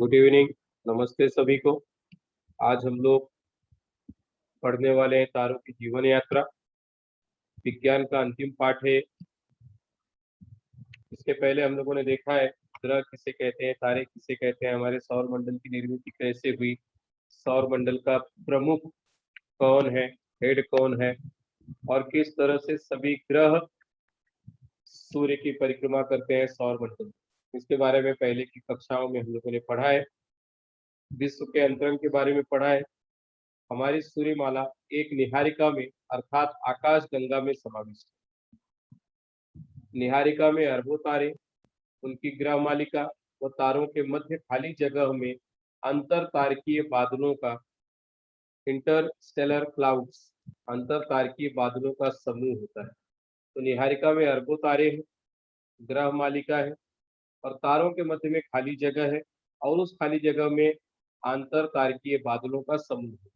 Good evening. नमस्ते सभी को। आज हम लोग पढ़ने वाले हैं तारों की जीवन यात्रा। विज्ञान का अंतिम पाठ है। इसके पहले हम लोगों ने देखा है ग्रह किसे कहते हैं, तारे किसे कहते हैं, हमारे सौर मंडल की निर्मिति कैसे हुई, सौर मंडल का प्रमुख कौन है, हेड कौन है, और किस तरह से सभी ग्रह सूर्य की परिक्रमा करते हैं सौर मंडल। इसके बारे में पहले की कक्षाओं में हम लोगों ने पढ़ा है। विश्व के अंतरंग के बारे में पढ़ा है। हमारी सूर्यमाला एक निहारिका में अर्थात आकाश गंगा में समाविष्ट है। निहारिका में अरबों तारे, उनकी ग्रह मालिका व तारों के मध्य खाली जगह में अंतर तारकीय बादलों का इंटरस्टेलर क्लाउड्स, अंतर तारकीय बादलों का समूह होता है। तो निहारिका में अरबों तारे हैं, ग्रह मालिका है और तारों के मध्य में खाली जगह है और उस खाली जगह में अंतर तारकीय बादलों का समूह है।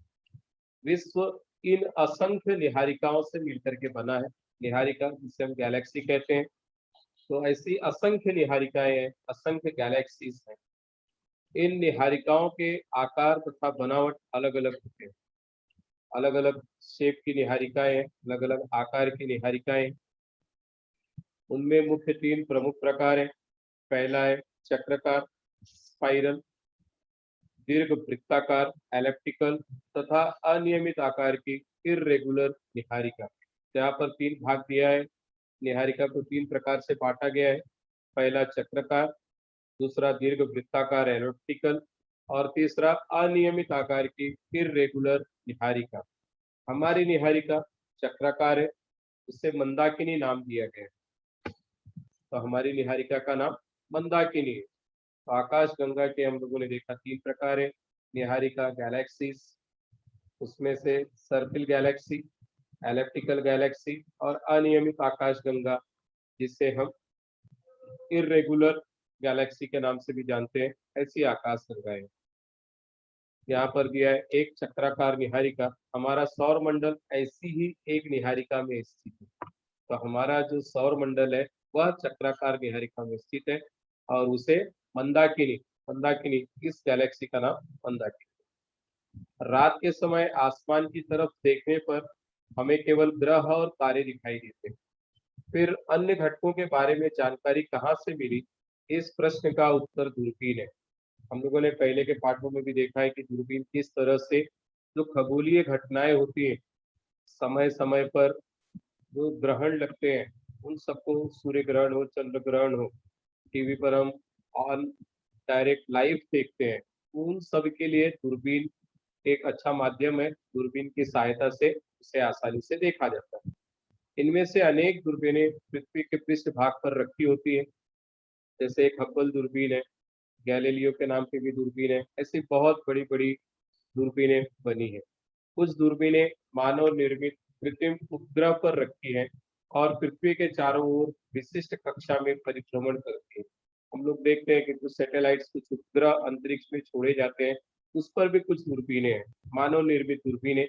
विश्व इन असंख्य निहारिकाओं से मिलकर के बना है। निहारिका जिसे हम गैलेक्सी कहते हैं। तो ऐसी असंख्य निहारिकाएं हैं, असंख्य गैलेक्सीज हैं। इन निहारिकाओं के आकार तथा बनावट अलग अलग होते हैं। अलग अलग शेप की निहारिकाएं हैं, अलग अलग आकार की निहारिकाएं। उनमें मुख्य तीन प्रमुख प्रकार हैं। पहला है चक्राकार स्पाइरल, दीर्घ वृत्ताकार एलिप्टिकल तथा अनियमित आकार की इर्रेगुलर निहारिका। यहाँ पर तीन भाग दिया है। निहारिका को तीन प्रकार से बांटा गया है। पहला चक्राकार, दूसरा दीर्घ वृत्ताकार एलिप्टिकल और तीसरा अनियमित आकार की इर्रेगुलर निहारिका। हमारी निहारिका चक्राकार है, इससे मंदाकिनी नाम दिया गया है। तो हमारी निहारिका का नाम मंदाकिनी है। तो आकाश गंगा के हम लोगों ने देखा तीन प्रकार है निहारिका गैलेक्सीज। उसमें से सर्पिल गैलेक्सी, एलिप्टिकल गैलेक्सी और अनियमित आकाश गंगा, जिसे हम इर्रेगुलर गैलेक्सी के नाम से भी जानते हैं, ऐसी आकाश गंगाएं। यहाँ पर दिया है एक चक्राकार निहारिका। हमारा सौर मंडल ऐसी ही एक निहारिका में स्थित है। तो हमारा जो सौर मंडल है वह चक्राकार निहारिका में स्थित है और उसे मंदाकिनी, मंदाकिनी इस गैलेक्सी का नाम मंदाकिनी। रात के समय आसमान की तरफ देखने पर हमें केवल ग्रह और तारे दिखाई देते हैं। फिर अन्य घटकों के बारे में जानकारी कहाँ से मिली, इस प्रश्न का उत्तर दूरबीन है। हम लोगों ने पहले के पाठों में भी देखा है कि दूरबीन किस तरह से जो खगोलीय घटनाएं होती है, समय समय पर जो ग्रहण लगते हैं, उन सबको, सूर्य ग्रहण हो, चंद्र ग्रहण हो, टीवी पर हम ऑन डायरेक्ट लाइव देखते हैं, उन सब के लिए दूरबीन एक अच्छा माध्यम है। दूरबीन की सहायता से उसे आसानी से देखा जाता है। इनमें से अनेक दूरबीनें पृथ्वी के पृष्ठ भाग पर रखी होती है। जैसे एक हब्बल दूरबीन है, गैलीलियो के नाम की भी दूरबीन है। ऐसी बहुत बड़ी बड़ी दूरबीनें बनी है। कुछ दूरबीनें मानव निर्मित कृत्रिम उपग्रह पर रखी है और पृथ्वी के चारों ओर विशिष्ट कक्षा में परिभ्रमण करती है। हम लोग देखते हैं कि कुछ सैटेलाइट्स, कुछ उपग्रह अंतरिक्ष में छोड़े जाते हैं, उस पर भी कुछ दूरबीनें हैं, मानव निर्मित दूरबीनें,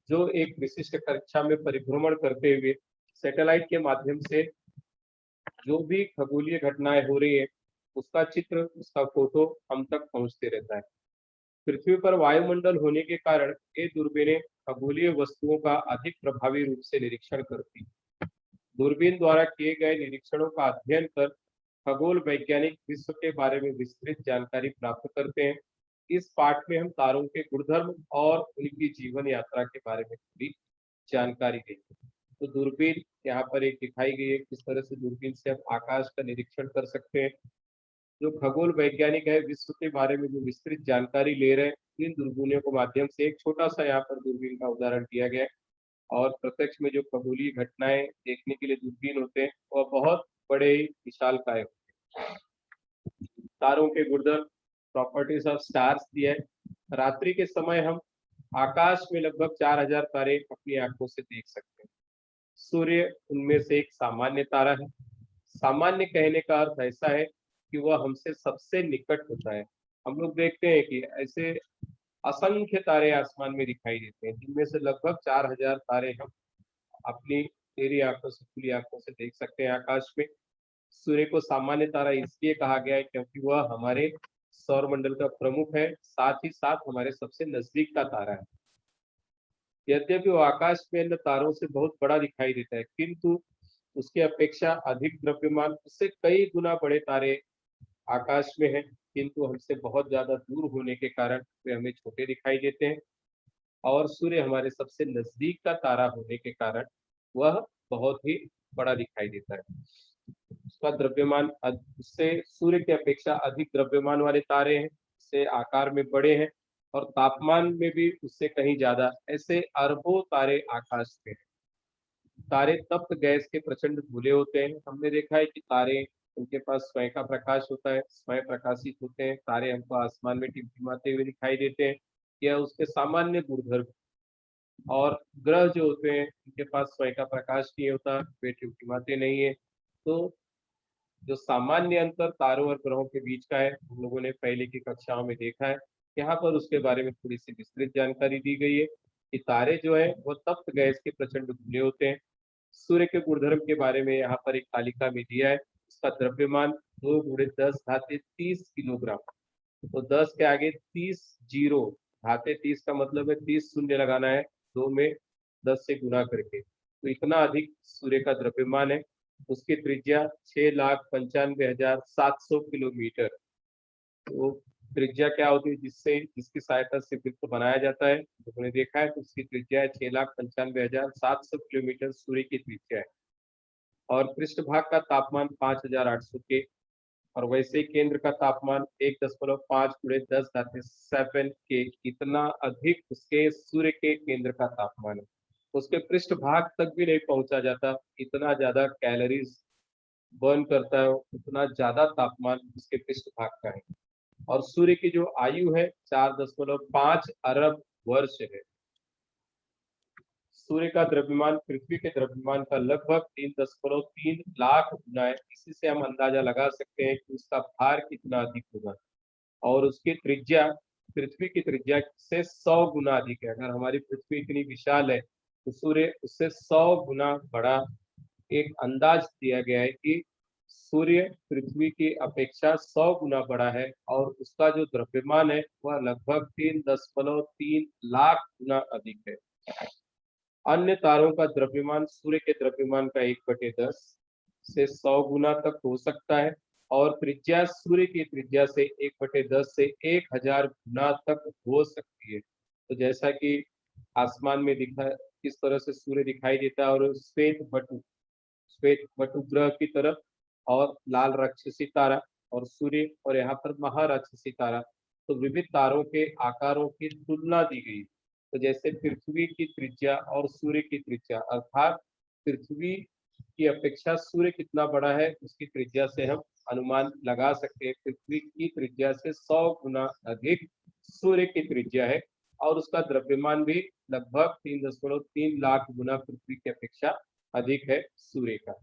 जो एक विशिष्ट कक्षा में परिभ्रमण करते हुए सैटेलाइट के माध्यम से जो भी खगोलीय घटनाएं हो रही है उसका चित्र, उसका फोटो हम तक पहुंचते रहता है। पृथ्वी पर वायुमंडल होने के कारण ये दूरबीनें खगोलीय वस्तुओं का अधिक प्रभावी रूप से निरीक्षण करती। दूरबीन द्वारा किए गए निरीक्षणों का अध्ययन कर खगोल वैज्ञानिक विश्व के बारे में विस्तृत जानकारी प्राप्त करते हैं। इस पाठ में हम तारों के गुणधर्म और उनकी जीवन यात्रा के बारे में थोड़ी जानकारी देंगे। तो दूरबीन यहाँ पर एक दिखाई गई है, किस तरह से दूरबीन से हम आकाश का निरीक्षण कर सकते हैं। जो खगोल वैज्ञानिक है, विश्व के बारे में जो विस्तृत जानकारी ले रहे हैं, इन दूरबीनों के माध्यम से एक छोटा सा यहाँ पर दूरबीन का उदाहरण दिया गया है। और प्रत्यक्ष में जो खगोलीय घटनाएं देखने के लिए दूरबीन होते हैं वह बहुत बड़े ही विशालकाय होते हैं। तारों के गुणधर्म, प्रॉपर्टीज ऑफ स्टार्स दिया है। रात्रि के समय हम आकाश में लगभग 4000 तारे अपनी आंखों से देख सकते हैं। सूर्य उनमें से एक सामान्य तारा है। सामान्य कहने का अर्थ ऐसा है कि वह हमसे सबसे निकट होता है। हम लोग देखते हैं कि ऐसे असंख्य तारे आसमान में दिखाई देते हैं, जिनमें से लगभग 4000 तारे हम अपनी टेढ़ी आंखों से, खुली आंखों से देख सकते हैं आकाश में। सूर्य को सामान्य तारा इसलिए कहा गया है क्योंकि वह हमारे सौरमंडल का प्रमुख है, साथ ही साथ हमारे सबसे नजदीक का तारा है। यद्यपि वो आकाश में अन्य तारों से बहुत बड़ा दिखाई देता है, किंतु उसकी अपेक्षा अधिक द्रव्यमान, उससे कई गुना बड़े तारे आकाश में हैं, किंतु हमसे बहुत ज्यादा दूर होने के कारण वे हमें छोटे दिखाई देते हैं। और सूर्य हमारे सबसे नजदीक का तारा होने के कारण वह बहुत ही बड़ा दिखाई देता है। उसका द्रव्यमान उससे सूर्य की अपेक्षा अधिक द्रव्यमान वाले तारे हैं, उससे आकार में बड़े हैं और तापमान में भी उससे कहीं ज्यादा। ऐसे अरबों तारे आकाश में हैं। तारे तप्त गैस के प्रचंड धुले होते हैं। हमने देखा है कि तारे, उनके पास स्वयं का प्रकाश होता है, स्वयं प्रकाशित होते हैं। तारे हमको आसमान में टिमटिमाते हुए दिखाई देते हैं। यह उसके सामान्य गुणधर्म। और ग्रह जो होते हैं उनके पास स्वयं का प्रकाश नहीं होता, वे टिमटिमाते नहीं है। तो जो सामान्य अंतर तारों और ग्रहों के बीच का है, हम लोगों ने पहले की कक्षाओं में देखा है। यहाँ पर उसके बारे में थोड़ी सी विस्तृत जानकारी दी गई है कि तारे जो है वो तप्त गैस के प्रचंड धुले होते हैं। सूर्य के गुणधर्म के बारे में यहाँ पर एक तालिका में दिया है। उसका द्रव्यमान 2 × 10 घाते 30 किलोग्राम। तो 10 के आगे 30 जीरो, घाते 30 का मतलब है 30 शून्य लगाना है, 2 में 10 से गुना करके। तो इतना अधिक सूर्य का द्रव्यमान है। उसकी त्रिज्या 6,95,700 किलोमीटर। तो त्रिज्या क्या होती है जिसकी सहायता से वृत्त बनाया जाता है, हमने देखा है। तो उसकी त्रिज्या है 6,95,700 किलोमीटर सूर्य की त्रिज्या है। और पृष्ठभाग का तापमान 5,800 के। और वैसे ही केंद्र का तापमान 1.5 × 10⁻⁷ के, इतना अधिक उसके सूर्य के केंद्र का तापमान है। उसके पृष्ठभाग तक भी नहीं पहुंचा जाता, इतना ज्यादा कैलोरीज बर्न करता है, उतना ज्यादा तापमान उसके पृष्ठभाग का है। और सूर्य की जो आयु है 4.5 अरब वर्ष है। सूर्य का द्रव्यमान पृथ्वी के द्रव्यमान का लगभग 3.3 लाख गुना है। इसी से हम अंदाजा लगा सकते हैं कि उसका भार कितना अधिक होगा। और उसकी त्रिज्या पृथ्वी की त्रिज्या से 100 गुना अधिक है। अगर हमारी पृथ्वी इतनी विशाल है तो सूर्य उससे 100 गुना बड़ा। एक अंदाज दिया गया है कि सूर्य पृथ्वी की अपेक्षा 100 गुना बड़ा है और उसका जो द्रव्यमान है वह लगभग 3.3 लाख गुना अधिक है। अन्य तारों का द्रव्यमान सूर्य के द्रव्यमान का 1/10 से 100 गुना तक हो सकता है। और त्रिज्या सूर्य की त्रिज्या से 1/10 से 1000 गुना तक हो सकती है। तो जैसा कि आसमान में दिखा किस तरह से सूर्य दिखाई देता है, और श्वेत वटु ग्रह की तरफ, और लाल राक्षसी तारा और सूर्य, और यहाँ पर महाराक्षसी तारा। तो विविध तारों के आकारों की तुलना दी गई। तो जैसे पृथ्वी की त्रिज्या और सूर्य की त्रिज्या, अर्थात पृथ्वी की अपेक्षा सूर्य कितना बड़ा है उसकी त्रिज्या से हम अनुमान लगा सकते हैं। पृथ्वी की त्रिज्या से 100 गुना अधिक सूर्य की त्रिज्या है। और उसका द्रव्यमान भी लगभग 3.3 लाख गुना पृथ्वी की अपेक्षा अधिक है सूर्य का।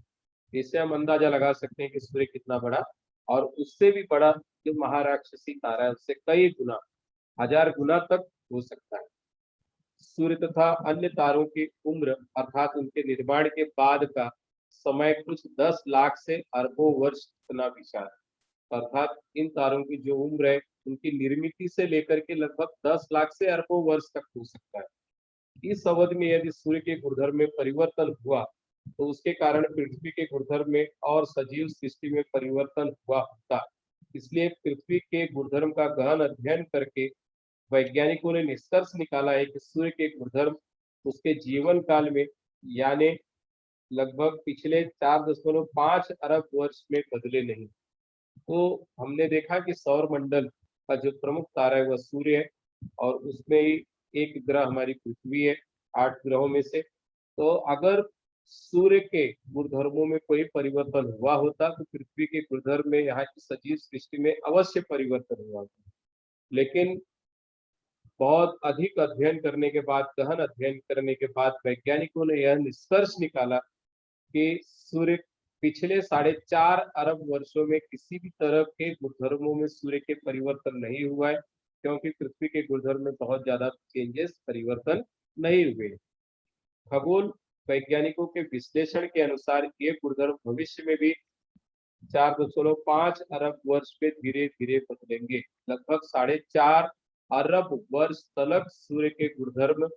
इससे हम अंदाजा लगा सकते हैं कि सूर्य कितना बड़ा। और उससे भी बड़ा जो महाराक्षसी तारा है उससे कई गुना, 1000 गुना तक हो सकता है। सूर्य तथा अन्य तारों की उम्र अर्थात उनके निर्माण के बाद का समय कुछ 10 लाख से अरबों वर्ष इतना विशाल। अर्थात इन तारों की जो उम्र है उनकी निर्मिति से लेकर के लगभग 10 लाख से अरबों वर्ष तक हो सकता है। इस अवधि में यदि सूर्य के गुणधर्म में परिवर्तन हुआ तो उसके कारण पृथ्वी के गुणधर्म में और सजीव सृष्टि में परिवर्तन हुआ होता। इसलिए पृथ्वी के गुणधर्म का गहन अध्ययन करके वैज्ञानिकों ने निष्कर्ष निकाला है कि सूर्य के गुणधर्म उसके जीवन काल में, यानी लगभग पिछले 4.5 अरब वर्ष में बदले नहीं। तो हमने देखा कि सौर मंडल का जो प्रमुख तारा है वह सूर्य है, और उसमें ही एक ग्रह हमारी पृथ्वी है 8 ग्रहों में से। तो अगर सूर्य के गुणधर्मों में कोई परिवर्तन हुआ होता तो पृथ्वी के गुणधर्म में, यहाँ की सजीव सृष्टि में अवश्य परिवर्तन हुआ होता। लेकिन बहुत अधिक अध्ययन करने के बाद, गहन अध्ययन करने के बाद वैज्ञानिकों ने यह निष्कर्ष निकाला कि सूर्य पिछले 4.5 अरब वर्षों में किसी भी तरह के गुणधर्मों में सूर्य के परिवर्तन नहीं हुआ है, क्योंकि पृथ्वी के गुणधर्म में बहुत ज्यादा चेंजेस, परिवर्तन नहीं हुए। खगोल वैज्ञानिकों के विश्लेषण के अनुसार ये गुणधर्म भविष्य में भी 4.5 अरब वर्ष में धीरे धीरे बदलेंगे। लगभग 4.5 अरब वर्ष तलक सूर्य के गुणधर्म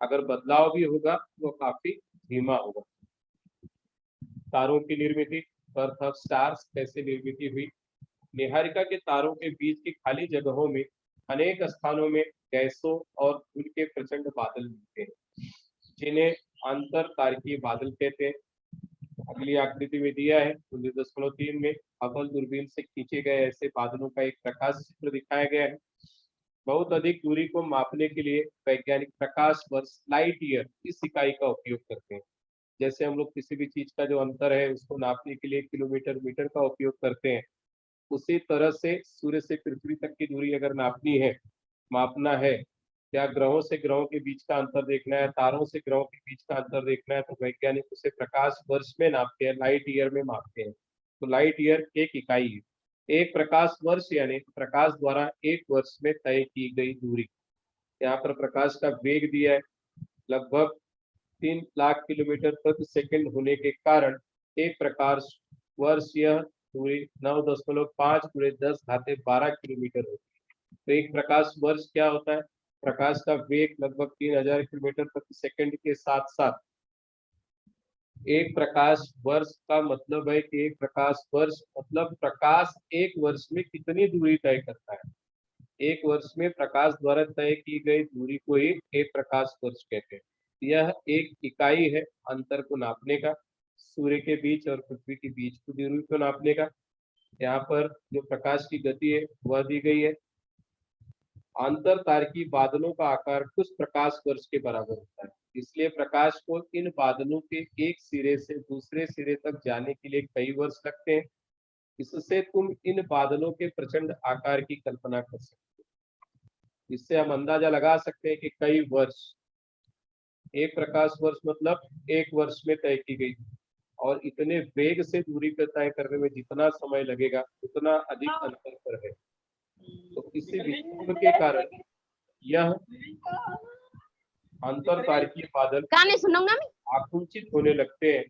अगर बदलाव भी होगा वो काफी धीमा होगा। तारों की निर्मिति, बर्थ ऑफ स्टार्स कैसे निर्मित हुई। निहारिका के तारों के बीच की खाली जगहों में अनेक स्थानों में गैसों और धूल के प्रचंड बादल मिलते हैं, जिन्हें अंतर तारकीय बादल कहते हैं। अगली आकृति में दिया है 19.3 में हबल दूरबीन से खींचे गए ऐसे बादलों का एक प्रकाश चित्र दिखाया गया है। बहुत अधिक दूरी को मापने के लिए वैज्ञानिक प्रकाश वर्ष लाइट ईयर इस इकाई का उपयोग करते हैं। जैसे हम लोग किसी भी चीज का जो अंतर है उसको नापने के लिए किलोमीटर मीटर का उपयोग करते हैं, उसी तरह से सूर्य से पृथ्वी तक की दूरी अगर नापनी है, मापना है, या ग्रहों से ग्रहों के बीच का अंतर देखना है, तारों से ग्रहों के बीच का अंतर देखना है, तो वैज्ञानिक उसे प्रकाश वर्ष में नापते हैं, लाइट ईयर में मापते हैं। तो लाइट ईयर एक इकाई है। एक प्रकाश वर्ष यानी प्रकाश द्वारा एक वर्ष में तय की गई दूरी। यहाँ पर प्रकाश का वेग दिया है, लगभग 3 लाख किलोमीटर प्रति सेकंड होने के कारण एक प्रकाश वर्ष यह दूरी 9.5 × 10⁻12 किलोमीटर होती है। तो एक प्रकाश वर्ष क्या होता है? प्रकाश का वेग लगभग 3000 किलोमीटर प्रति सेकंड के साथ साथ एक प्रकाश वर्ष का मतलब है कि एक प्रकाश वर्ष मतलब प्रकाश एक वर्ष में कितनी दूरी तय करता है। एक वर्ष में प्रकाश द्वारा तय की गई दूरी को ही एक प्रकाश वर्ष कहते हैं। यह एक इकाई है अंतर को नापने का, सूर्य के बीच और पृथ्वी के बीच की दूरी को नापने का। यहाँ पर जो प्रकाश की गति है वह दी गई है। अंतर तारकीय बादलों का आकार कुछ प्रकाश वर्ष के बराबर होता है, इसलिए प्रकाश को इन बादलों के एक सिरे से दूसरे सिरे तक जाने के लिए कई वर्ष लगते हैं। इससे तुम इन बादलों के प्रचंड आकार की कल्पना कर सकते हो। इससे हम अंदाजा लगा सकते हैं कि कई वर्ष, एक प्रकाश वर्ष मतलब एक वर्ष में तय की गई, और इतने वेग से दूरी पर तय करने में जितना समय लगेगा उतना अधिक अंतर पर है। तो इसी विक्षोभ के कारण यह अंतर तारकीय बादल आकुंचित होने लगते हैं।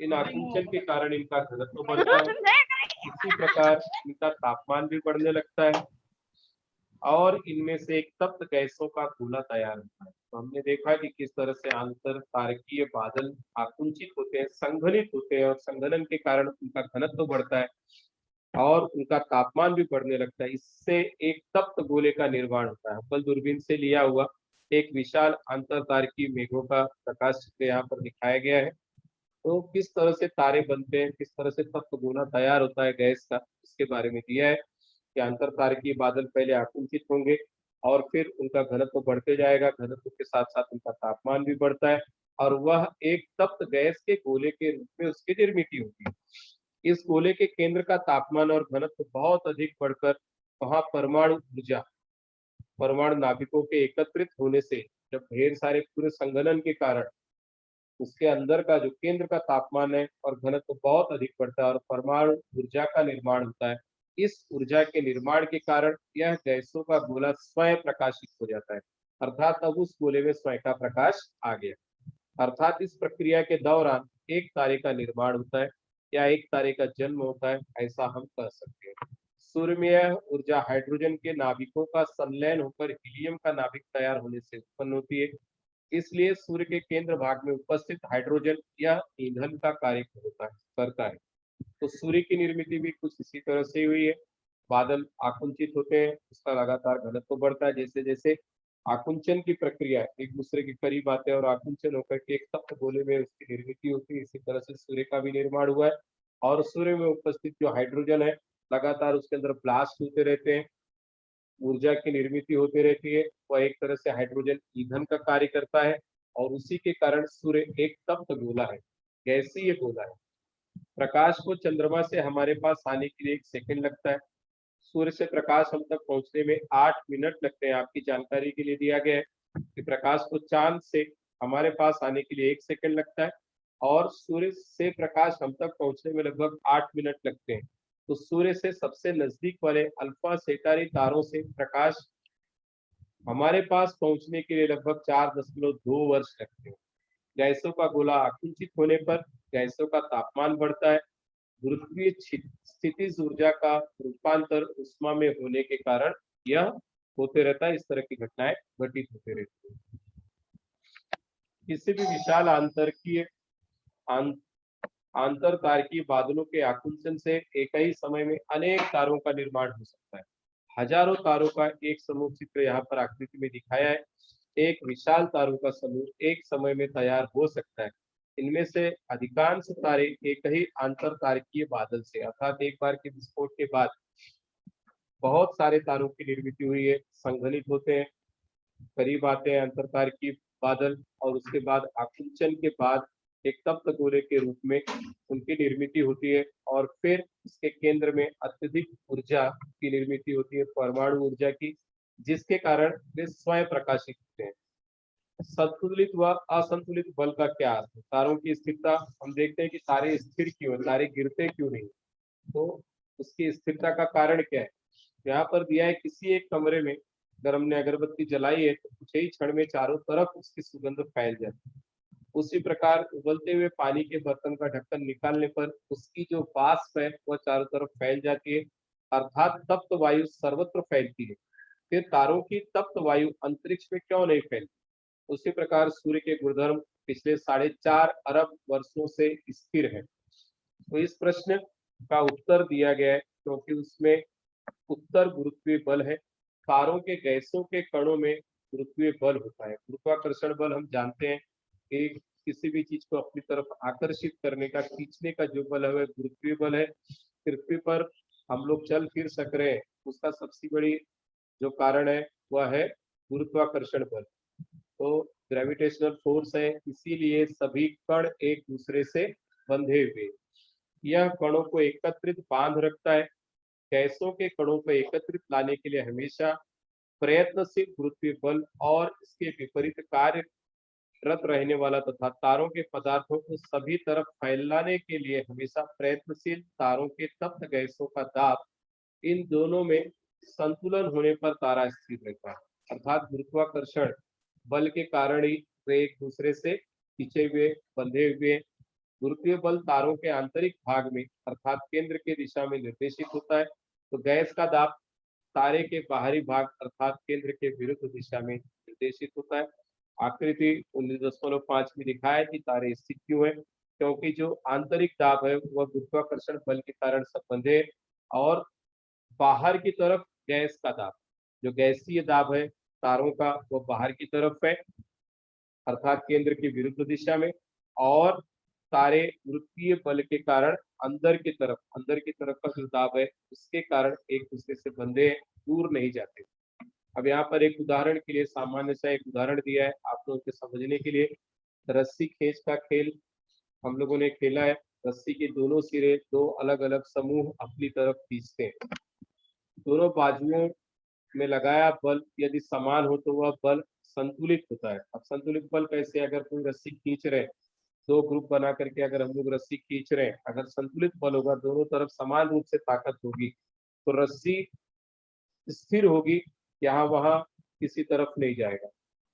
इन आकुंचन के कारण इनका घनत्व बढ़ता है, इसी प्रकार इनका तापमान भी बढ़ने लगता है और इनमें से एक तप्त गैसों का गोला तैयार होता है। तो हमने देखा कि किस तरह से अंतर तारकीय बादल आकुंचित होते हैं, संघनित होते हैं, और संघनन के कारण उनका घनत्व बढ़ता है और उनका तापमान भी बढ़ने लगता है। इससे एक तप्त गोले का निर्माण होता है। हबल दूरबीन से लिया हुआ एक विशाल अंतर तारकीय मेघों का प्रकाश चित्र यहाँ पर दिखाया गया है। तो किस तरह से तारे बनते हैं, किस तरह से तप्त गोला तैयार होता है गैस का, इसके बारे में दिया है कि अंतर तारकीय बादल पहले आकुंचित होंगे और फिर उनका घनत्व बढ़ते जाएगा, घनत्व के साथ साथ उनका तापमान भी बढ़ता है और वह एक तप्त गैस के गोले के रूप में उसकी निर्मित होती है। इस गोले के केंद्र का तापमान और घनत्व बहुत अधिक बढ़कर वहां परमाणु ऊर्जा, परमाणु नाभिकों के एकत्रित होने से जब ढेर सारे पूरे संघनन के कारण उसके अंदर का जो केंद्र का तापमान है और घनत्व बहुत अधिक बढ़ता है और परमाणु ऊर्जा का निर्माण होता है। इस ऊर्जा के निर्माण के कारण यह गैसों का गोला स्वयं प्रकाशित हो जाता है, अर्थात अब उस गोले में स्वयं का प्रकाश आ गया। अर्थात इस प्रक्रिया के दौरान एक तारे का निर्माण होता है या एक तारे का जन्म होता है, ऐसा हम कह सकते हैं। सूर्य में यह ऊर्जा हाइड्रोजन के नाभिकों का संलयन होकर हीलियम का नाभिक तैयार होने से उत्पन्न होती है। इसलिए सूर्य के केंद्र भाग में उपस्थित हाइड्रोजन यह ईंधन का कार्य करता है। तो सूर्य की निर्मित भी कुछ इसी तरह से हुई है। बादल आकुंचित होते हैं, उसका लगातार घनत्व बढ़ता है, जैसे जैसे आकुंचन की प्रक्रिया एक दूसरे के करीब आते हैं और आकुंचन होकर के एक तप्त गोले में उसकी निर्मित होती है। इसी तरह से सूर्य का भी निर्माण हुआ है और सूर्य में उपस्थित जो हाइड्रोजन है लगातार उसके अंदर ब्लास्ट होते रहते हैं, ऊर्जा की निर्मित होती रहती है। वह एक तरह से हाइड्रोजन ईंधन का कार्य करता है और उसी के कारण सूर्य एक तप्त गोला है, गैसीय गोला है। प्रकाश को चंद्रमा से हमारे पास आने के लिए 1 सेकंड लगता है। सूर्य से प्रकाश हम तक पहुंचने में 8 मिनट लगते हैं। आपकी जानकारी के लिए दिया गया है कि प्रकाश को चांद से हमारे पास आने के लिए 1 सेकंड लगता है और सूर्य से प्रकाश हम तक पहुंचने में लगभग 8 मिनट लगते हैं। तो सूर्य से सबसे नजदीक वाले अल्फा सेंटारी तारों से प्रकाश हमारे पास पहुंचने के लिए लगभग 4.2 वर्ष लगते हैं। गैसों का गोला आकुंचित होने पर गैसों का तापमान बढ़ता है गुरुत्वीय स्थितिज ऊर्जा का रूपांतर उष्मा में होने के कारण यह होते रहता है। इस तरह की घटनाएं घटित होते रहती है। किसी भी विशाल आंतर तारकीय बादलों के आकुंचन से एक ही समय में अनेक तारों का निर्माण हो सकता है। हजारों तारों का एक समूह चित्र यहाँ पर आकृति में दिखाया है। एक विशाल तारों का समूह एक समय में तैयार हो सकता है। इनमें से अधिकांश तारे एक ही अंतर तारकीय बादल से, अर्थात एक बार के विस्फोट के बाद बहुत सारे तारों की निर्मित हुई है, संघनित होते हैं, करीब आते हैं अंतर तारकीय बादल, और उसके बाद आकुंचन के बाद एक तप्त गोले के रूप में उनकी निर्मित होती है, और फिर इसके केंद्र में अत्यधिक ऊर्जा की निर्मित होती है, परमाणु ऊर्जा की, जिसके कारण वे स्वयं प्रकाशित होते हैं। संतुलित व असंतुलित बल का क्या अर्थ है? तारों की स्थिरता, हम देखते हैं कि तारे स्थिर क्यों है, तारे गिरते क्यों नहीं, तो उसकी स्थिरता का कारण क्या है? यहाँ पर दिया है, किसी एक कमरे में अगर हमने अगरबत्ती जलाई है तो कुछ ही क्षण में चारों तरफ उसकी सुगंध फैल जाती है। उसी प्रकार उबलते हुए पानी के बर्तन का ढक्कन निकालने पर उसकी जो वाष्प है वह चारों तरफ फैल जाती है, अर्थात तप्त वायु सर्वत्र फैलती है। फिर तारों की तप्त वायु अंतरिक्ष में क्यों नहीं फैलती? उसी प्रकार सूर्य के गुणधर्म पिछले 4.5 अरब वर्षों से स्थिर है। तो इस प्रश्न का उत्तर दिया गया है क्योंकि उसमें उत्तर गुरुत्वीय बल है। तारों के गैसों के कणों में गुरुत्वीय बल होता है। गुरुत्वाकर्षण बल हम जानते हैं कि किसी भी चीज को अपनी तरफ आकर्षित करने का, खींचने का जो बल है वह गुरुत्वीय बल है। पृथ्वी पर हम लोग चल फिर सक रहे हैं, उसका सबसे बड़ी जो कारण है वह है गुरुत्वाकर्षण बल। तो ग्रेविटेशनल फोर्स है, इसीलिए सभी कण एक दूसरे से बंधे हुए। यह कणों को एकत्रित बांध रखता है। गैसों के कणों को एकत्रित लाने के लिए हमेशा प्रयत्नशील गुरुत्वीय बल और इसके विपरीत कार्यरत रहने वाला तथा तारों के पदार्थों को सभी तरफ फैलाने के लिए हमेशा प्रयत्नशील तारों के तप्त गैसों का दाब, इन दोनों में संतुलन होने पर तारा स्थिर रहता है। अर्थात गुरुत्वाकर्षण बल के कारण ही वे एक दूसरे से खींचे हुए, बंधे हुए। गुरुत्वीय बल तारों के आंतरिक भाग में अर्थात केंद्र की दिशा में निर्देशित होता है, तो गैस का दाब तारे के बाहरी भाग अर्थात केंद्र के विरुद्ध दिशा में निर्देशित होता है। आकृति 19.5 में दिखाया है कि तारे स्थिर क्यों है, क्योंकि जो आंतरिक दाब है वह गुरुत्वाकर्षण बल के कारण संबंध है, और बाहर की तरफ गैस का दाब, जो गैसीय दाब है तारों का, वो बाहर की तरफ है अर्थात केंद्र की विरुद्ध दिशा में, और तारे गुरुत्वीय बल के कारण अंदर की तरफ का जो दाब है उसके कारण एक दूसरे से बंधे, दूर नहीं जाते। अब यहाँ पर एक उदाहरण के लिए, सामान्य सा एक उदाहरण दिया है आप लोगों के समझने के लिए। रस्सी खींच का खेल हम लोगों ने खेला है। रस्सी के दोनों सिरे दो अलग अलग समूह अपनी तरफ खींचते हैं। दोनों बाजुओं में लगाया बल यदि समान हो तो वह बल संतुलित होता है। अब संतुलित बल कैसे? अगर कोई रस्सी खींच रहे, दो ग्रुप बना करके अगर हम लोग रस्सी खींच रहे हैं, अगर संतुलित बल होगा, दोनों तरफ समान रूप से ताकत होगी, तो रस्सी स्थिर होगी, यहाँ वहां किसी तरफ नहीं जाएगा।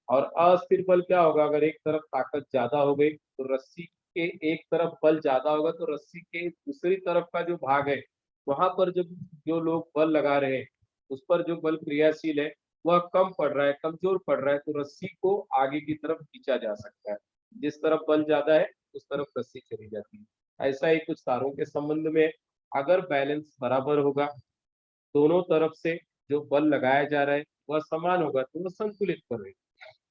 और अस्थिर बल क्या होगा? अगर एक तरफ ताकत ज्यादा हो गई तो रस्सी के एक तरफ बल ज्यादा होगा, तो रस्सी के दूसरी तरफ का जो भाग है वहां पर जो लोग बल लगा रहे हैं उस पर जो बल क्रियाशील है वह कम पड़ रहा है, कमजोर पड़ रहा है, तो रस्सी को आगे की तरफ खींचा जा सकता है। जिस तरफ बल ज्यादा है उस तरफ रस्सी चली जाती है। ऐसा ही कुछ तारों के संबंध में, अगर बैलेंस बराबर होगा, दोनों तरफ से जो बल लगाया जा रहा है वह समान होगा, तो वह संतुलित बल है।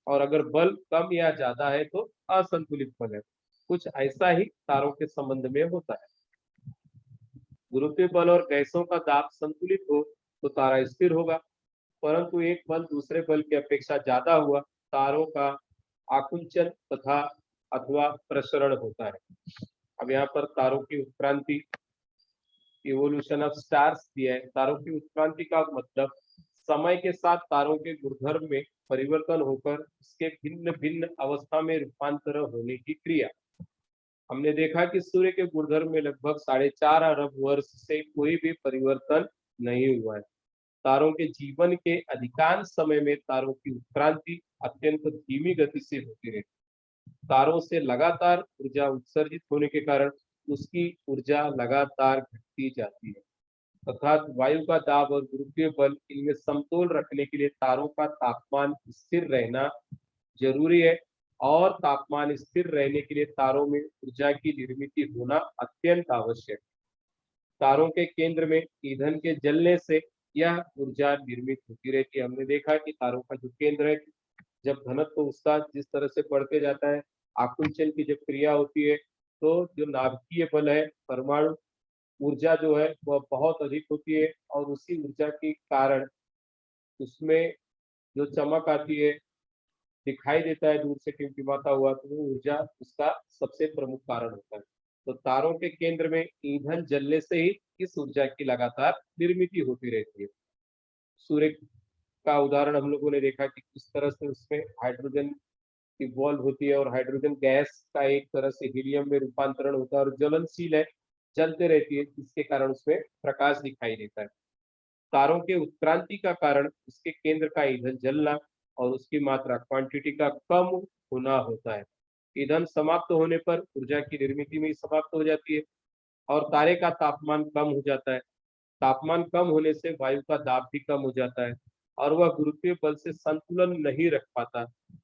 और अगर बल कम या ज्यादा है तो असंतुलित बल है। कुछ ऐसा ही तारों के संबंध में होता है। गुरुत्वीय बल और गैसों का दाब संतुलित हो तो तारा स्थिर होगा, परंतु एक बल दूसरे बल की अपेक्षा ज्यादा हुआ, तारों का आकुंचन तथा अथवा प्रसरण होता है। अब यहाँ पर तारों की उत्क्रांति, इवोल्यूशन ऑफ स्टार्स दिया है। तारों की उत्क्रांति का मतलब समय के साथ तारों के गुणधर्म में परिवर्तन होकर इसके भिन्न भिन्न अवस्था में रूपांतर होने की क्रिया। हमने देखा कि सूर्य के गुणधर्म में लगभग 4.5 अरब वर्ष से कोई भी परिवर्तन नहीं हुआ है। तारों के जीवन के अधिकांश समय में तारों की उत्क्रांति अत्यंत धीमी गति से होती रहती है। तारों से लगातार ऊर्जा उत्सर्जित होने के कारण उसकी ऊर्जा लगातार घटती जाती है। अर्थात वायु का दाब और गुरुत्वीय बल इनमें समतोल रखने के लिए तारों का तापमान स्थिर रहना जरूरी है, और तापमान स्थिर रहने के लिए तारों में ऊर्जा की निर्मित होना अत्यंत आवश्यक है। तारों के केंद्र में ईंधन के जलने से यह ऊर्जा निर्मित होती रहती है। हमने देखा कि तारों का जो केंद्र है, जब घनत्व उसका जिस तरह से बढ़ते जाता है, आकुंचन की जब क्रिया होती है, तो जो नाभिकीय बल है, परमाणु ऊर्जा जो है वह बहुत अधिक होती है, और उसी ऊर्जा के कारण उसमें जो चमक आती है, दिखाई देता है दूर से टिमटिमाता हुआ, तो वो ऊर्जा उसका सबसे प्रमुख कारण होता है। तो तारों के केंद्र में ईंधन जलने से ही इस ऊर्जा की लगातार निर्मित होती रहती है। सूर्य का उदाहरण हम लोगों ने देखा कि किस तरह से उसमें हाइड्रोजन इवॉल्व होती है, और हाइड्रोजन गैस का एक तरह से हीलियम में रूपांतरण होता है और ज्वलनशील है, जलते रहती है, जिसके कारण उसमें प्रकाश दिखाई देता है। तारों के उत्क्रांति का कारण उसके केंद्र का ईंधन जलना और उसकी मात्रा क्वांटिटी का कम होना होता है। ईंधन समाप्त होने पर ऊर्जा की निर्मित में ही समाप्त हो जाती है, और तारे का तापमान कम हो जाता है। तापमान कम होने से वायु का दाब भी कम हो जाता है, और वह गुरुत्वीय बल से संतुलन नहीं रख पाता।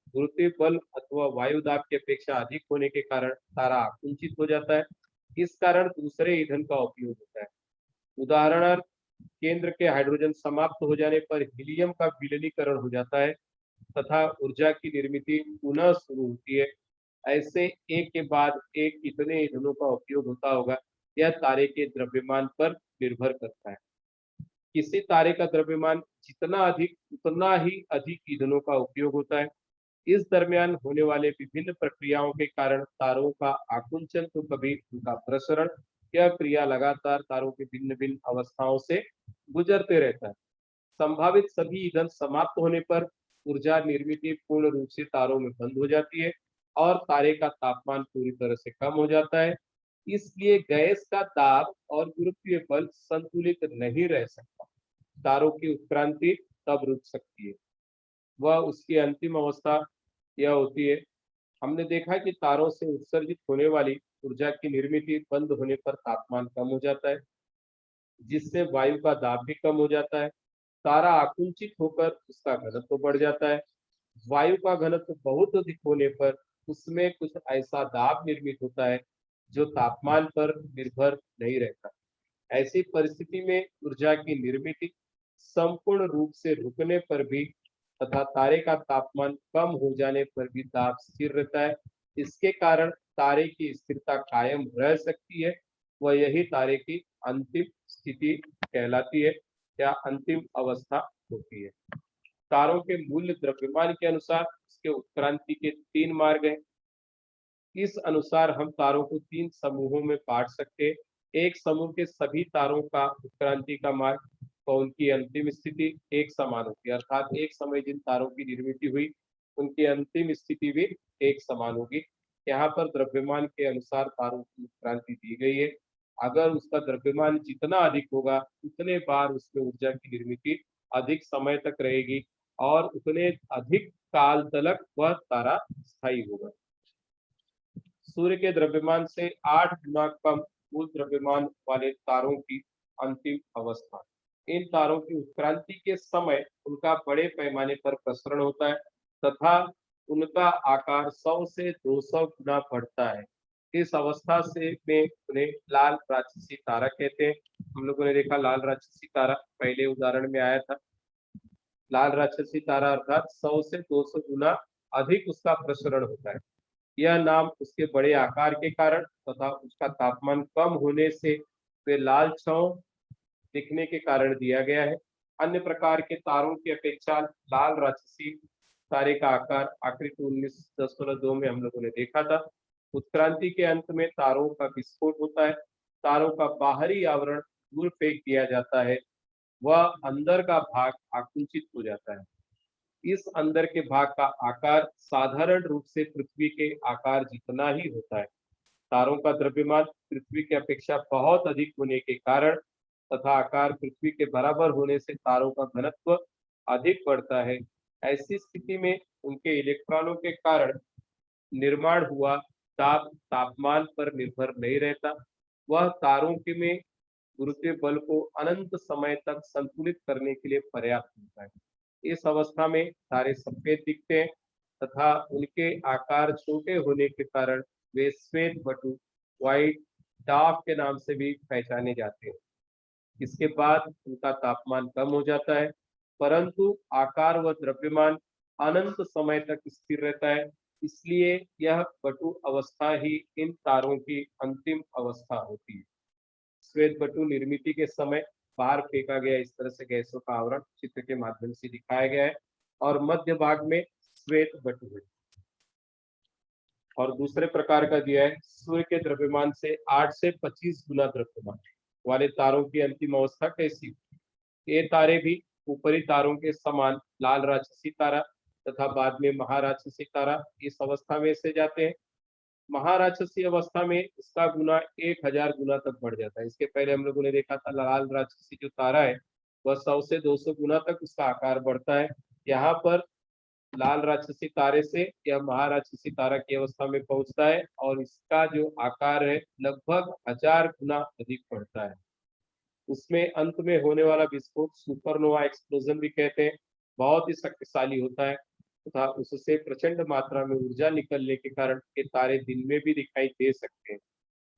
गुरुत्वीय बल अथवा वायु दाब की अपेक्षा अधिक होने के कारण तारा आकुंचित हो जाता है। इस कारण दूसरे ईंधन का उपयोग होता है। उदाहरणार्थ, केंद्र के हाइड्रोजन समाप्त हो जाने पर हीलियम का विलीनीकरण हो जाता है, तथा ऊर्जा की निर्मित पुनः शुरू होती है। ऐसे एक के बाद एक कितने ईंधनों का उपयोग होता होगा, यह तारे के द्रव्यमान पर निर्भर करता है। किसी तारे का द्रव्यमान जितना अधिक, उतना ही अधिक ईंधनों का उपयोग होता है। इस दरमियान होने वाले विभिन्न प्रक्रियाओं के कारण तारों का आकुंचन, तो कभी उनका प्रसरण, यह क्रिया लगातार तारों के भिन्न भिन्न अवस्थाओं से गुजरते रहता है। संभावित सभी ईंधन समाप्त होने पर ऊर्जा निर्मित पूर्ण रूप से तारों में बंद हो जाती है, और तारे का तापमान पूरी तरह से कम हो जाता है। इसलिए गैस का दाब और गुरुत्वीय बल संतुलित नहीं रह सकता। तारों की उत्क्रांति तब रुक सकती है, वह उसकी अंतिम अवस्था यह होती है। हमने देखा कि तारों से उत्सर्जित होने वाली ऊर्जा की निर्मित बंद होने पर तापमान कम हो जाता है, जिससे वायु का दाब भी कम हो जाता है। तारा आकुंचित होकर उसका घनत्व बढ़ जाता है। वायु का घनत्व बहुत अधिक होने पर उसमें कुछ ऐसा दाब निर्मित होता है जो तापमान पर निर्भर नहीं रहता। ऐसी परिस्थिति में ऊर्जा की निर्मित संपूर्ण रूप से रुकने पर भी, तथा तारे का तापमान कम हो जाने पर भी दाब स्थिर रहता है। इसके कारण तारे की स्थिरता कायम रह सकती है। वह यही तारे की अंतिम स्थिति कहलाती है, या अंतिम अवस्था होती है। तारों के मूल्य द्रव्यमान के अनुसार इसके उत्क्रांति के 3 मार्ग हैं। इस अनुसार हम तारों को 3 समूहों में बांट सकते हैं। एक समूह के सभी तारों का उत्क्रांति का मार्ग और उनकी अंतिम स्थिति एक समान होती है, अर्थात एक समय जिन तारों की निर्मित हुई, उनकी अंतिम स्थिति भी एक समान होगी। यहाँ पर द्रव्यमान के अनुसार तारों की उत्क्रांति दी गई है। अगर उसका द्रव्यमान जितना अधिक होगा, उतने बार उसमें ऊर्जा की निर्मित अधिक समय तक रहेगी, और उतने अधिक काल तक वह तारा स्थायी होगा। सूर्य के द्रव्यमान से 8 गुना कम कुल द्रव्यमान वाले तारों की अंतिम अवस्था। इन तारों की उत्क्रांति के समय उनका बड़े पैमाने पर प्रसरण होता है, तथा उनका आकार 100 से 200 गुना बढ़ता है। इस अवस्था से में उन्हें लाल राक्षसी तारा कहते हैं। हम लोगों ने देखा लाल राक्षसी तारा पहले उदाहरण में आया था। लाल राक्षसी तारा अर्थात 100 से 200 गुना अधिक उसका प्रसरण होता है। यह नाम उसके बड़े आकार के कारण तथा उसका तापमान कम होने से वे लाल छांव दिखने के कारण दिया गया है। अन्य प्रकार के तारों की अपेक्षा लाल राक्षसी तारे का आकार आकृति 19.2 में हम लोगों ने देखा था। उत्क्रांति के अंत में तारों का विस्फोट होता है। तारों का बाहरी आवरण दूर फेंक दिया जाता है, वह अंदर का भाग आकुंचित हो जाता है। इस अंदर के भाग का आकार साधारण रूप से पृथ्वी के आकार जितना ही होता है। तारों का द्रव्यमान पृथ्वी की अपेक्षा बहुत अधिक होने के कारण तथा आकार पृथ्वी के बराबर होने से तारों का घनत्व अधिक बढ़ता है। ऐसी स्थिति में उनके इलेक्ट्रॉनों के कारण निर्माण हुआ तापमान पर निर्भर नहीं रहता। वह तारों के में गुरुत्वीय बल को अनंत समय तक संतुलित करने के लिए पर्याप्त होता है। इस अवस्था में तारे सफेद दिखते हैं तथा उनके आकार छोटे होने के कारण वे श्वेत बटु, व्हाइट डॉर्फ के नाम से भी पहचाने जाते हैं। इसके बाद उनका तापमान कम हो जाता है, परंतु आकार व द्रव्यमान अनंत समय तक स्थिर रहता है। इसलिए यह बटु अवस्था ही इन तारों की अंतिम अवस्था होती है। श्वेत बटु निर्मित के समय बाहर फेंका गया इस तरह से गैसों का आवरण चित्र के माध्यम से दिखाया गया है और मध्य भाग में श्वेत बटु है। और दूसरे प्रकार का दिया है सूर्य के द्रव्यमान से 8 से 25 गुना द्रव्यमान वाले तारों की अंतिम अवस्था कैसी? ये तारे भी ऊपरी तारों के समान लाल राक्षसी तारा तथा बाद में महाराक्षसी तारा इस अवस्था में से जाते हैं। महाराक्षसी अवस्था में इसका गुना 1000 गुना तक बढ़ जाता है। इसके पहले हम लोगों ने देखा था लाल राक्षसी जो तारा है वह 100 से 200 गुना तक उसका आकार बढ़ता है। यहाँ पर लाल राक्षसी तारे से यह महाराक्षसी तारा की अवस्था में पहुंचता है और इसका जो आकार है लगभग 1000 गुना अधिक बढ़ता है। उसमें अंत में होने वाला विस्फोट सुपरनोवा एक्सप्लोजन भी कहते हैं, बहुत ही शक्तिशाली होता है तथा उससे प्रचंड मात्रा में ऊर्जा निकलने के कारण ये तारे दिन में भी दिखाई दे सकते हैं।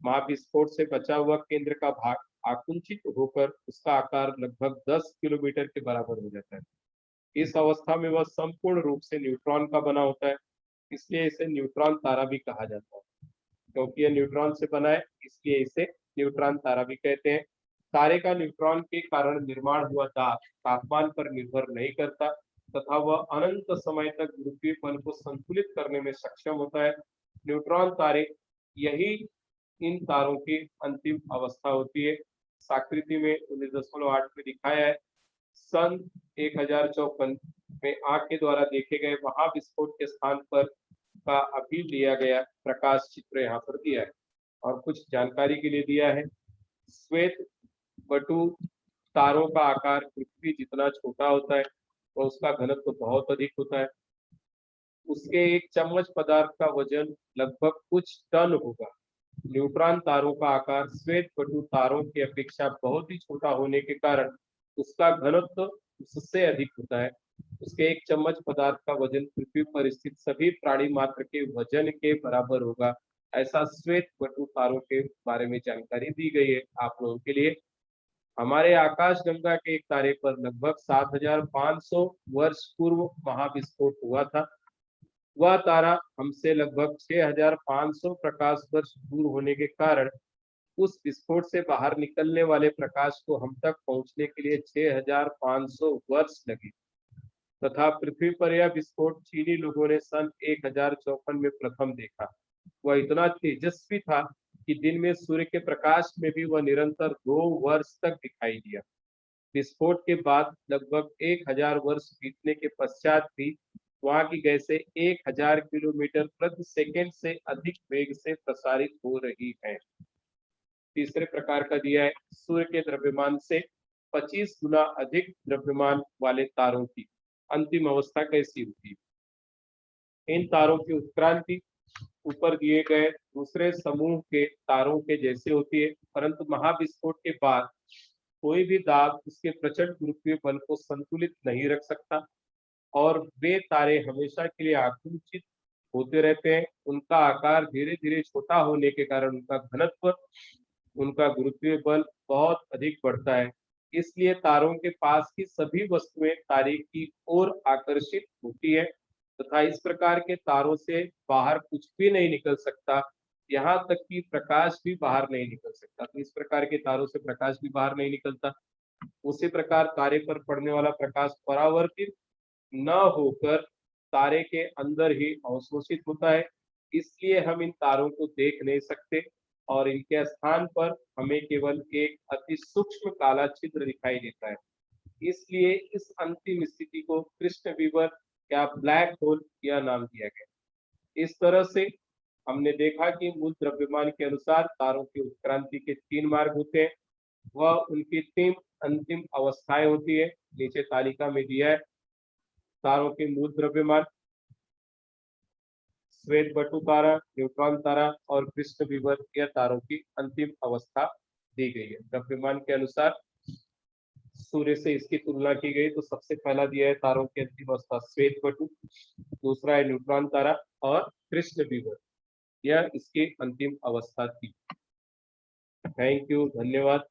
महाविस्फोट से बचा हुआ केंद्र का भाग आकुंचित होकर उसका आकार लगभग 10 किलोमीटर के बराबर हो जाता है। इस अवस्था में वह संपूर्ण रूप से न्यूट्रॉन का बना होता है, इसलिए इसे न्यूट्रॉन तारा भी कहा जाता है। क्योंकि यह न्यूट्रॉन से बना है इसलिए इसे न्यूट्रॉन तारा भी कहते हैं। तारे का न्यूट्रॉन के कारण निर्माण हुआ दाब तापमान पर निर्भर नहीं करता तथा वह अनंत समय तक गुरुत्वीय बल को संतुलित करने में सक्षम होता है। न्यूट्रॉन तारे यही इन तारों की अंतिम अवस्था होती है। इस आकृति में 19.8 में दिखाया है। सन 1054 में आग के द्वारा देखे गए महाविस्फोट के स्थान पर का अभी लिया गया प्रकाश चित्र यहाँ पर दिया है और कुछ जानकारी के लिए दिया है। श्वेत बटु तारों का आकार पृथ्वी जितना छोटा होता है तो उसका घनत्व बहुत अधिक होता है। उसके एक चम्मच पदार्थ का वजन लगभग कुछ टन होगा। न्यूट्रॉन तारों का आकार श्वेत बटु तारों की अपेक्षा बहुत ही छोटा होने के कारण उसका घनत्व उससे अधिक होता है। उसके एक चम्मच पदार्थ का वजन पृथ्वी पर स्थित सभी प्राणी मात्र के वजन के बराबर होगा। ऐसा श्वेत बटु तारों के बारे में जानकारी दी गई है आप लोगों के लिए। हमारे आकाश गंगा के एक तारे पर लगभग 7500 वर्ष पूर्व महाविस्फोट हुआ था। वह तारा हमसे लगभग 6500 प्रकाश वर्ष दूर होने के कारण उस विस्फोट से बाहर निकलने वाले प्रकाश को हम तक पहुंचने के लिए 6500 वर्ष लगे तथा पृथ्वी पर यह विस्फोट चीनी लोगों ने सन 1054 में प्रथम देखा। वह इतना तेजस्वी था कि दिन में सूर्य के प्रकाश में भी वह निरंतर 2 वर्ष तक दिखाई दिया। विस्फोट के बाद लगभग 1000 वर्ष बीतने के पश्चात भी वहां की गैसें 1000 किलोमीटर प्रति सेकेंड से अधिक वेग से प्रसारित हो रही है। तीसरे प्रकार का दिया है सूर्य के द्रव्यमान से 25 गुना अधिक द्रव्यमान वाले तारों की अंतिम अवस्था कैसी होती है? इन तारों की उत्क्रांति ऊपर दिए गए दूसरे समूह के तारों के जैसे होती है, परंतु महाविस्फोट के बाद कोई भी दाब उसके प्रचंड गुरुत्वीय बल को संतुलित नहीं रख सकता और वे तारे हमेशा के लिए आकुंचित होते रहते हैं। उनका आकार धीरे धीरे छोटा होने के कारण उनका घनत्व, उनका गुरुत्वीय बल बहुत अधिक बढ़ता है। इसलिए तारों के पास की सभी वस्तुएं तारे की ओर आकर्षित होती है तथा इस प्रकार के तारों से बाहर कुछ भी नहीं निकल सकता, यहाँ तक कि प्रकाश भी बाहर नहीं निकल सकता। तो इस प्रकार के तारों से प्रकाश भी बाहर नहीं निकलता। उसी प्रकार तारे पर पड़ने वाला प्रकाश परावर्तित न होकर तारे के अंदर ही अवशोषित होता है। इसलिए हम इन तारों को देख नहीं सकते और इनके स्थान पर हमें केवल एक अति सूक्ष्म काला छिद्र दिखाई देता है। इसलिए इस अंतिम स्थिति को कृष्ण विवर या ब्लैक होल यह नाम दिया गया। इस तरह से हमने देखा कि मूल द्रव्यमान के अनुसार तारों की उत्क्रांति के 3 मार्ग होते हैं। वह उनकी 3 अंतिम अवस्थाएं होती है। नीचे तालिका में दिया है तारों के मूल द्रव्यमान श्वेत बटु तारा, न्यूट्रॉन तारा और कृष्ण विवर यह तारों की अंतिम अवस्था दी गई है। द्रव्यमान के अनुसार सूर्य से इसकी तुलना की गई तो सबसे पहला दिया है तारों की अंतिम अवस्था श्वेत बटु, दूसरा है न्यूट्रॉन तारा और कृष्ण विवर, यह इसकी अंतिम अवस्था थी। थैंक यू, धन्यवाद।